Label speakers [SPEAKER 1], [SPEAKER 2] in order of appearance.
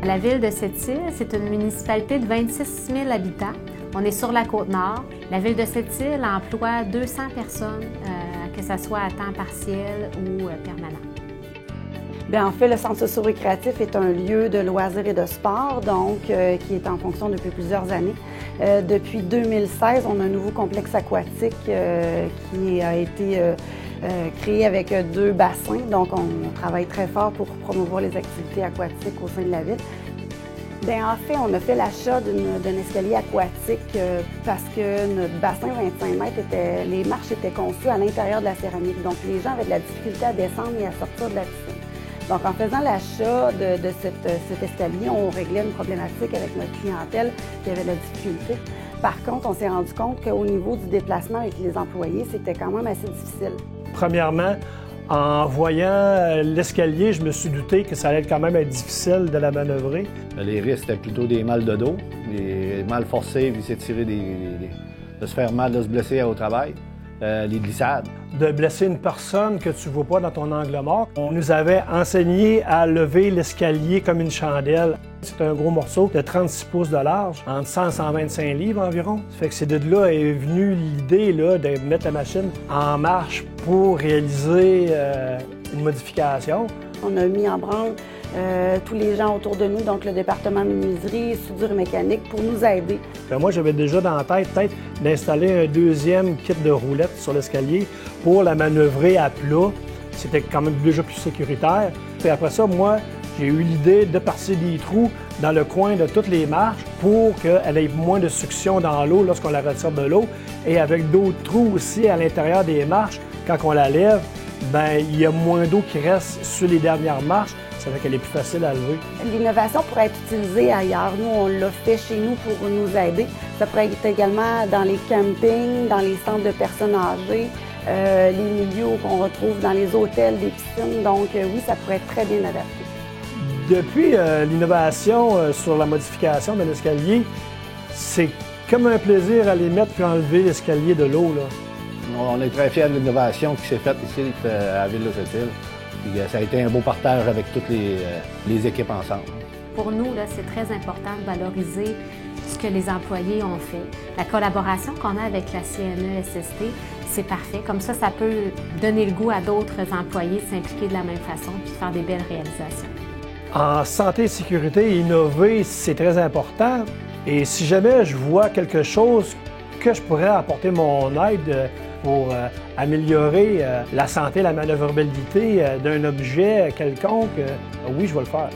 [SPEAKER 1] La ville de Sept-Îles, c'est une municipalité de 26 000 habitants. On est sur la Côte-Nord. La ville de Sept-Îles emploie 200 personnes, que ce soit à temps partiel ou permanent.
[SPEAKER 2] Bien, en fait, le centre socio-récréatif est un lieu de loisirs et de sport, donc qui est en fonction depuis plusieurs années. Depuis 2016, on a un nouveau complexe aquatique qui a été créé avec 2 bassins. Donc, on travaille très fort pour promouvoir les activités aquatiques au sein de la ville. Bien, en fait, on a fait l'achat d'un escalier aquatique parce que notre bassin 25 mètres, les marches étaient conçues à l'intérieur de la céramique. Donc, les gens avaient de la difficulté à descendre et à sortir de la piscine. Donc, en faisant l'achat de cet escalier, on réglait une problématique avec notre clientèle qui avait de la difficulté. Par contre, on s'est rendu compte qu'au niveau du déplacement avec les employés, c'était quand même assez difficile.
[SPEAKER 3] Premièrement, en voyant l'escalier, je me suis douté que ça allait quand même être difficile de la manœuvrer.
[SPEAKER 4] Les risques, c'était plutôt des mal de dos, des mal forcés, puis s'étirer, de se faire mal, de se blesser au travail. Les glissades.
[SPEAKER 3] De blesser une personne que tu ne vois pas dans ton angle mort. On nous avait enseigné à lever l'escalier comme une chandelle. C'est un gros morceau de 36 pouces de large, entre 100 et 125 livres environ. Ça fait que c'est de là est venue l'idée de mettre la machine en marche pour réaliser une modification.
[SPEAKER 2] On a mis en branle tous les gens autour de nous, donc le département menuiserie, soudure mécanique, pour nous aider.
[SPEAKER 3] Bien, moi, j'avais déjà dans la tête peut-être d'installer un deuxième kit de roulettes sur l'escalier pour la manœuvrer à plat. C'était quand même déjà plus sécuritaire. Puis après ça, moi, j'ai eu l'idée de passer des trous dans le coin de toutes les marches pour qu'elle ait moins de succion dans l'eau lorsqu'on la retire de l'eau. Et avec d'autres trous aussi à l'intérieur des marches, quand on la lève, bien, il y a moins d'eau qui reste sur les dernières marches. Ça fait qu'elle est plus facile à lever.
[SPEAKER 2] L'innovation pourrait être utilisée ailleurs. Nous, on l'a fait chez nous pour nous aider. Ça pourrait être également dans les campings, dans les centres de personnes âgées, les milieux qu'on retrouve dans les hôtels, des piscines. Donc oui, ça pourrait être très bien adapté.
[SPEAKER 3] Depuis l'innovation sur la modification de l'escalier, c'est comme un plaisir à les mettre puis enlever l'escalier de l'eau.
[SPEAKER 4] On est très fiers de l'innovation qui s'est faite ici à la ville de Sept-Îles. Ça a été un beau partage avec toutes les équipes ensemble.
[SPEAKER 1] Pour nous, c'est très important de valoriser ce que les employés ont fait. La collaboration qu'on a avec la CNESST, c'est parfait. Comme ça peut donner le goût à d'autres employés de s'impliquer de la même façon et de faire des belles réalisations.
[SPEAKER 3] En santé et sécurité, innover, c'est très important. Et si jamais je vois quelque chose que je pourrais apporter mon aide pour améliorer la santé, la manœuvrabilité d'un objet quelconque, oui, je vais le faire.